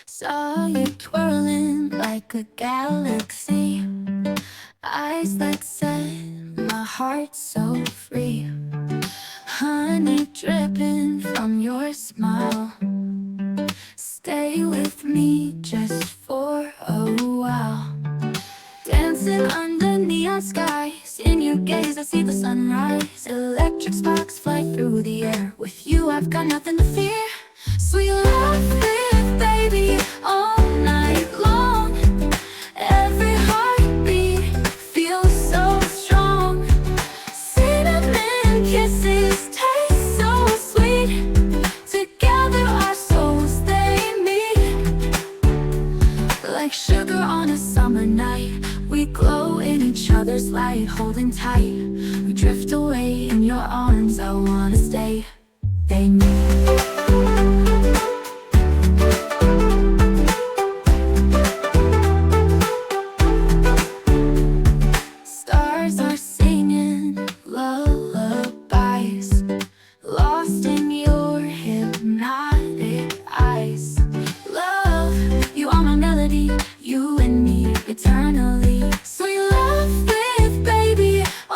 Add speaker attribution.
Speaker 1: Saw you twirling like a galaxy, eyes that set my heart so free. Honey dripping from your smile. Stay with me just for a while. Dancing under neon skies, in your gaze I see the sunrise. Electric sparks fly through the air. With you I've got nothing to fear. Sweet love it, baby, all night long. Every heartbeat feels so strong. Cinnamon kisses taste so sweet. Together our souls they meet. Like sugar on a summer night, we glow in each other's light. Holding tight, we drift away in your arms. I wanna stay, they meet. Stars are singing lullabies, lost in